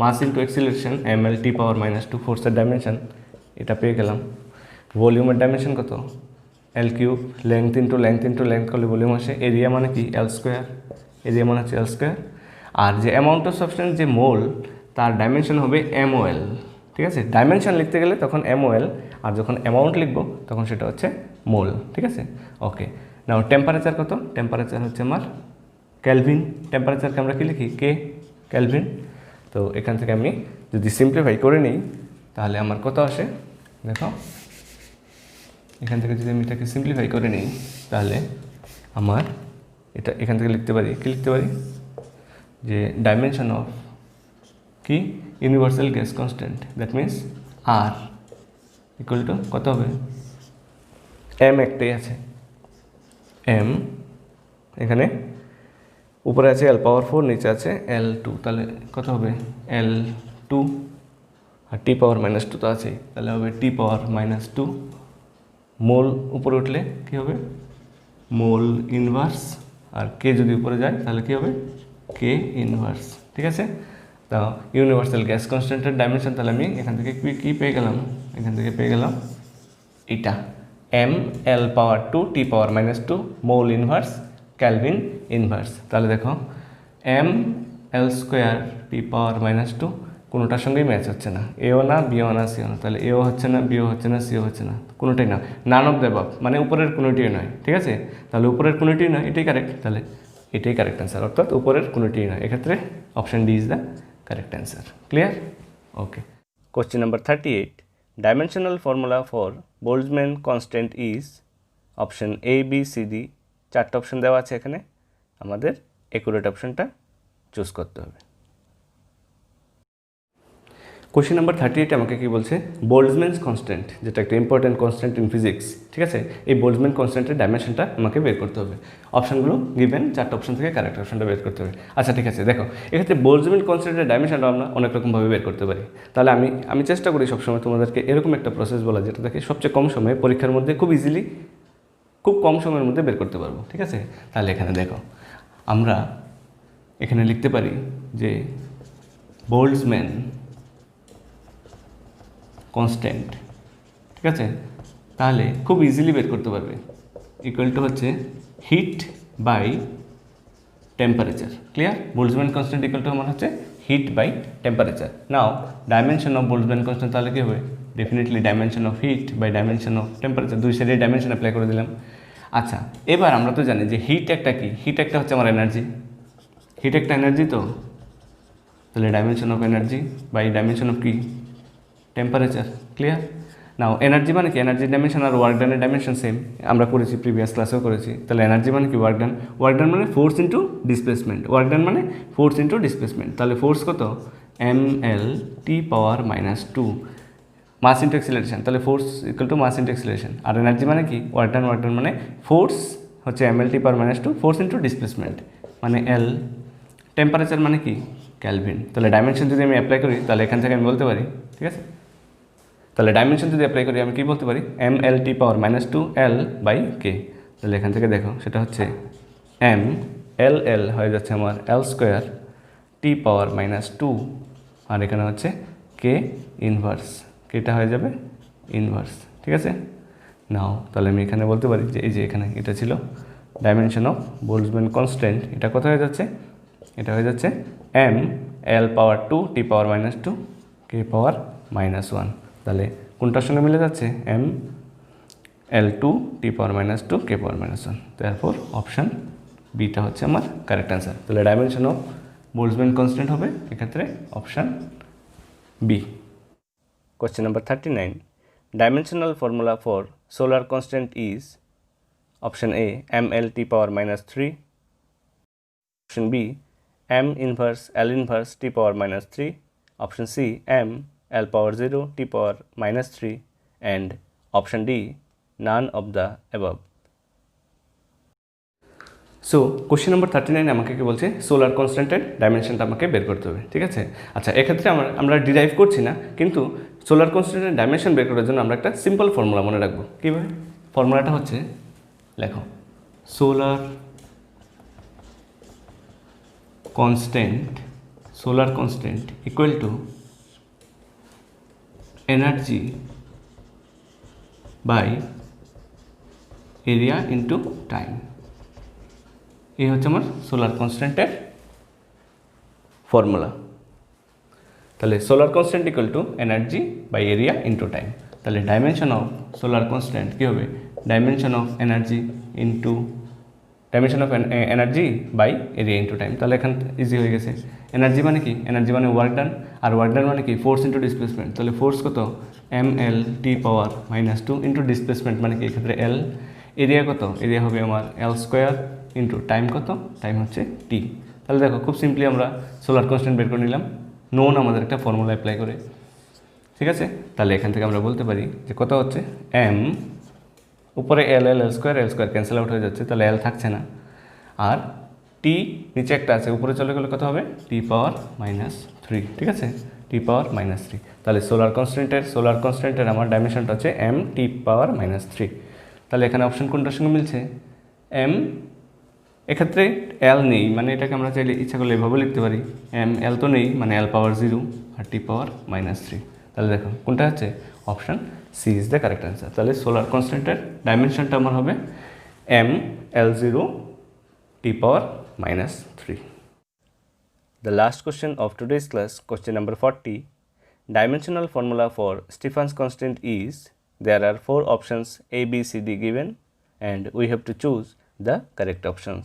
A: Mass into acceleration M L T power minus two, ফোর্সের ডাইমেনশন এটা পেয়ে গেলাম। ভলিউমের ডাইমেনশন কত? L cube, length into length করলে ভলিউম আসে। এরিয়া মানে কি? এল স্কোয়ার, এরিয়া মানে হচ্ছে এল স্কোয়ার। আর যে অ্যামাউন্ট অফ সাবস্টেন্স যে মোল, তার ডাইমেনশন হবে এমওএল। ঠিক আছে? ডাইমেনশন লিখতে গেলে তখন এমওএল, আর যখন অ্যামাউন্ট লিখবো তখন সেটা হচ্ছে মোল। ঠিক আছে? ওকে, নাও টেম্পারেচার কত? টেম্পারেচার হচ্ছে আমার ক্যালভিন। টেম্পারেচারকে আমরা কি লিখি? কে, ক্যালভিন। তো এখান থেকে আমি যদি সিম্পলিফাই করে নিই তাহলে আমার কত আসে দেখো। এখান থেকে যদি আমি এটাকে সিম্পলিফাই করে নিই তাহলে আমার এটা এখান থেকে লিখতে পারি, কি লিখতে পারি? যে ডাইমেনশন অফ কি? Universal gas constant, that means R equal to কত হবে? এম একটাই আছে, এম এখানে উপরে আছে এল পাওয়ার 4, নিচে আছে এল 2, তাহলে কত হবে? এল 2, আর টি পাওয়ার মাইনাস 2 তো আছেই, তাহলে হবে টি পাওয়ার মাইনাস 2। মোল উপরে উঠলে কী হবে? মোল ইনভার্স, আর কে যদি উপরে যায় তাহলে কী হবে? কে ইনভার্স। ঠিক আছে? তো ইউনিভার্সাল গ্যাস কনস্ট্যান্টের ডাইমেনশন তাহলে আমি এখান থেকে কী পেয়ে গেলাম? এখান থেকে পেয়ে গেলাম এটা। এম এল পাওয়ার 2 টি power -2 mole inverse Calvin inverse. তাহলে দেখো M L square T power -2 কোনোটার সঙ্গেই ম্যাচ হচ্ছে না, এও না বিও না সিও না, তাহলে এও হচ্ছে না বিও হচ্ছে না সিও হচ্ছে না, কোনোটাই না, নান অফ দ্য অ্যাবাভ, মানে উপরের কোনোটিই নয়। ঠিক আছে, তাহলে উপরের কোনোটিই নয়, এটাই কারেক্ট, তাহলে এটাই কারেক্ট অ্যান্সার, অর্থাৎ উপরের কোনোটিই নয়। এক্ষেত্রে option D is the correct answer. Clear? Okay. Question number 38, dimensional formula for Boltzmann constant is option A B C D, চারটা অপশন দেওয়া আছে এখানে, আমাদের অ্যাকুরেট অপশনটা চুজ করতে হবে। কোশ্চেন নাম্বার 38 আমাকে কি বলছে, বোল্টজম্যানস কনস্ট্যান্ট, যেটা একটা ইম্পর্টেন্ট কনস্ট্যান্ট ইন ফিজিক্স। ঠিক আছে, এই বোল্টজম্যান কনস্ট্যান্টের ডাইমেনশনটা আমাকে বের করতে হবে। অপশনগুলো গিভেন, চারটা অপশন থেকে কারেক্ট অপশনটা বের করতে হবে। আচ্ছা ঠিক আছে, দেখো এক্ষেত্রে বোল্টজম্যান কনস্ট্যান্টের ডাইমেনশনটা আমরা অনেক রকমভাবে বের করতে পারি। তাহলে আমি চেষ্টা করি সবসময় তোমাদেরকে এরকম একটা প্রসেস বলা, যেটা দেখে সবচেয়ে কম সময়ে পরীক্ষার মধ্যে খুব ইজিলি, খুব কম সময়ের মধ্যে বের করতে পারবো। ঠিক আছে, তাহলে এখানে দেখো আমরা এখানে লিখতে পারি যে বোল্টজম্যান কনস্ট্যান্ট, ঠিক আছে, তাহলে খুব ইজিলি বের করতে পারবে, ইকুয়াল টু হচ্ছে heat by temperature. Clear? Boltzmann constant equal to আমার হচ্ছে heat by temperature. Now dimension of Boltzmann constant তাহলে কী হবে, definitely dimension of heat by dimension of temperature, দুই সাইডে ডাইমেনশন অ্যাপ্লাই করে দিলাম। আচ্ছা, এবার আমরা তো জানি যে হিট একটা কি, হিট একটা হচ্ছে আমার এনার্জি, হিট একটা এনার্জি, তো তাহলে dimension of energy by dimension of কি, টেম্পারেচার। ক্লিয়ার? নাও এনার্জি মানে কি, এনার্জি ডাইমেনশন আর ওয়ার্ক ডানের ডাইমেনশন সেম, আমরা করেছি প্রিভিয়াস ক্লাসেও করেছি। তাহলে এনার্জি মানে কি, ওয়ার্ক ডান, ওয়ার্ক ডান মানে force into displacement, work done মানে ফোর্স ইন্টু ডিসপ্লেসমেন্ট। তাহলে ফোর্স কত, M L T power -2 mass into acceleration, তাহলে force equal to mass into acceleration. আর এনার্জি মানে কি, ওয়ার্ক ডান, ওয়ার্ক ডান মানে force হচ্ছে M L T power -2 force into displacement মানে এল, টেম্পারেচার মানে কি, ক্যালভিন। তাহলে ডাইমেনশন যদি আমি অ্যাপ্লাই করি তাহলে এখান থেকে আমি বলতে পারি, ঠিক আছে, তাহলে ডাইমেনশন যদি অ্যাপ্লাই করি আমি কী বলতে পারি, M L T power -2 L by কে। তাহলে এখান থেকে দেখো সেটা হচ্ছে এম এল এল হয়ে যাচ্ছে আমার এল স্কোয়ার টি পাওয়ার -2, আর এখানে হচ্ছে কে ইনভার্স, কেটা হয়ে যাবে ইনভার্স। ঠিক আছে, নাও তাহলে আমি এখানে বলতে পারি যে এই যে এখানে এটা ছিল ডাইমেনশন অফ বোল্টজম্যান কনস্ট্যান্ট, এটা কত হয়ে যাচ্ছে, এটা হয়ে যাচ্ছে এম এল পাওয়ার 2 টি পাওয়ার -2 কে পাওয়ার -1। তাহলে কোনটার সঙ্গে মিলে যাচ্ছে, এম এল 2 টি পাওয়ার -2 কে পাওয়ার -1। তারপর অপশান বিটা হচ্ছে আমার কারেক্ট অ্যান্সার। তাহলে ডাইমেনশন অফ বোল্টজম্যান কনস্ট্যান্ট হবে এক্ষেত্রে option B. Question number 39, dimensional formula for solar constant is option A M L T power -3, option B M inverse L inverse T power -3, option C M L power 0 t power -3, and option D none of the above. So question number 39 আমাকে কি বলছে, solar কনস্ট্যান্টের ডাইমেনশনটা আমাকে বের করতে হবে। ঠিক আছে, আচ্ছা এক্ষেত্রে আমরা ডিরাইভ করছি না, কিন্তু সোলার কনস্ট্যান্টের ডাইমেনশন বের করার জন্য আমরা একটা সিম্পল ফর্মুলা মনে রাখবো। কীভাবে? ফর্মুলাটা হচ্ছে, লেখো, solar constant equal to energy by area into time. এই হচ্ছে আমার সোলার কনস্ট্যান্টের ফর্মুলা। তাহলে solar constant equal to energy by area into time. তাহলে ডাইমেনশন অফ সোলার কনস্ট্যান্ট কী হবে, dimension of energy by area into time. তাহলে এখান ইজি হয়ে গেছে। এনার্জি মানে কি, এনার্জি মানে ওয়ার্ক ডান, আর ওয়ার্ক ডান মানে কি, ফোর্স ইন্টু ডিসপ্লেসমেন্ট। তাহলে ফোর্স কত, M L T power -2 into displacement মানে কি এক্ষেত্রে এল। এরিয়া কত, এরিয়া হবে আমার এল স্কোয়ার ইন্টু টাইম কত, টাইম হচ্ছে টি। তাহলে দেখো খুব সিম্পলি আমরা সোলার কনস্ট্যান্ট বের করে নিলাম নোন আমাদের একটা ফর্মুলা অ্যাপ্লাই করে। ঠিক আছে, তাহলে এখান থেকে আমরা বলতে পারি যে কত হচ্ছে, এম উপরে এল স্কোয়ার ক্যান্সেল আউট হয়ে যাচ্ছে, তাহলে এল থাকছে না, আর টি নিচে একটা আছে উপরে চলে গেলে কত হবে, টি পাওয়ার -3। ঠিক আছে, টি পাওয়ার -3। তাহলে সোলার কনস্ট্যান্টের আমার ডাইমেনশনটা হচ্ছে এম টি পাওয়ার -3। তাহলে এখানে অপশন কোনটার সঙ্গে মিলছে, এম, এক্ষেত্রে এল নেই, মানে এটাকে আমরা চাইলে ইচ্ছা করলে এভাবে লিখতে পারি, এম এল তো নেই মানে এল পাওয়ার 0 আর টি পাওয়ার -3। তাহলে দেখো কোনটা হচ্ছে, option C is the correct answer. তাহলে সোলার কনস্ট্যান্টের ডাইমেনশনটা আমার হবে mL0 T⁻³ The last question of today's class, question number 40. Dimensional formula for Stephan's constant is, there are 4 options A, B, C, D given and we have to choose the correct options.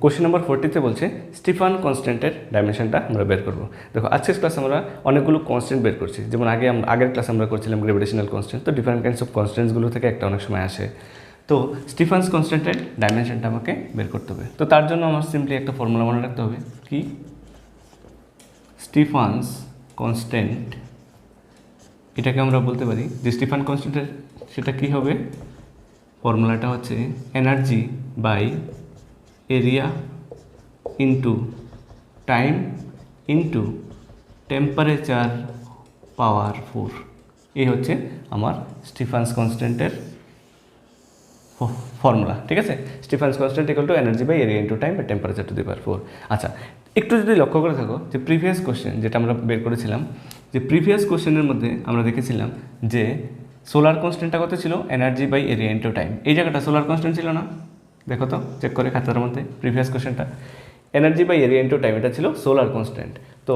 A: Question number 40তে বলছে Stefan কনস্ট্যান্টের ডাইমেনশনটা আমরা বের করব। দেখো আজকের ক্লাসে আমরা অনেকগুলো কনস্ট্যান্ট বের করছি, যেমন আগের ক্লাসে আমরা করছিলাম গ্র্যাভিটেশনাল কনস্ট্যান্ট। তো ডিফারেন্ট কাইন্ডস অফ কনস্ট্যান্টসগুলো থেকে একটা অনেক সময় আসে। তো স্টিফানস কনস্ট্যান্টের ডাইমেনশনটা আমাকে বের করতে হবে। তো তার জন্য আমার সিম্পলি একটা ফর্মুলা মনে রাখতে হবে, কি স্টিফানস কনস্ট্যান্ট, এটাকে আমরা বলতে পারি যে স্টিফান কনস্ট্যান্টের সেটা কি হবে, ফর্মুলাটা হচ্ছে energy by area into time into temperature power 4। এই হচ্ছে আমার স্টিফানস কনস্ট্যান্টের ফর্মুলা। ঠিক আছে, Stefan's constant equal to energy by area into time by temperature to the power 4। আচ্ছা, একটু যদি লক্ষ্য করে থাকো যে প্রিভিয়াস কোশ্চেন যেটা আমরা বের করেছিলাম, যে প্রিভিয়াস কোশ্চেনের মধ্যে আমরা দেখেছিলাম যে সোলার কনস্ট্যান্টটা কত ছিল, energy by area into time. এই জায়গাটা সোলার কনস্ট্যান্ট ছিল না? দেখো তো, চেক করে খাতার মধ্যে প্রিভিয়াস কোশ্চেনটা, energy by area into time এটা ছিল সোলার কনস্ট্যান্ট। তো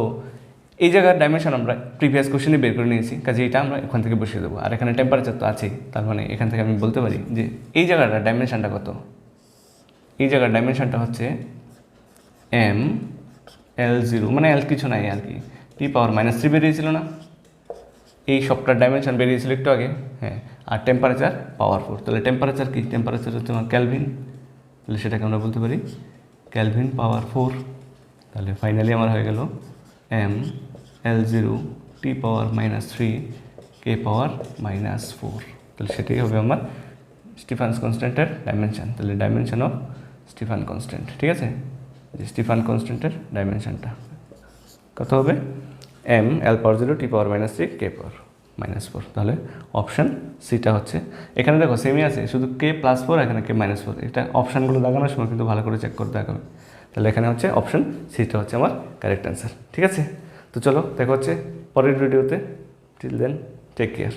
A: এই জায়গার ডাইমেনশন আমরা প্রিভিয়াস কোশ্চেনে বের করে নিয়েছি, কাজে এটা আমরা এখান থেকে বসিয়ে দেবো। আর এখানে টেম্পারেচার তো আছেই, তার মানে এখান থেকে আমি বলতে পারি যে এই জায়গাটার ডাইমেনশনটা কত, এই জায়গার ডাইমেনশনটা হচ্ছে mL0, মানে এল কিছু নাই আর কি, T⁻³ বেরিয়েছিল না, এই সবটার ডাইমেনশন বেরিয়েছিল একটু আগে। হ্যাঁ, আর টেম্পারেচার পাওয়ার 4। তাহলে টেম্পারেচার কি, টেম্পারেচার হচ্ছে আমার ক্যালভিন, তাহলে সেটাকে আমরা বলতে পারি ক্যালভিন পাওয়ার 4। তাহলে ফাইনালি আমার হয়ে গেল mL0 T⁻³ K⁻⁻4। তাহলে সেটাই হবে আমার স্টিফানস কনস্ট্যান্টের ডাইমেনশন। তাহলে ডাইমেনশন অফ স্টিফান কনস্ট্যান্ট, ঠিক আছে, যে স্টিফান কনস্ট্যান্টের ডাইমেনশনটা কত হবে, mL0 T⁻³ K⁻⁻4। তাহলে অপশান সিটা হচ্ছে, এখানে দেখো সেমই আছে, শুধু K+4 এখানে K-4। এটা অপশানগুলো লাগানোর সময় কিন্তু ভালো করে চেক করতে হবে। তাহলে এখানে হচ্ছে অপশান সিটা হচ্ছে আমার কারেক্ট অ্যান্সার। ঠিক আছে, তো চলো দেখা হচ্ছে পরের ভিডিওতে। Till then take care.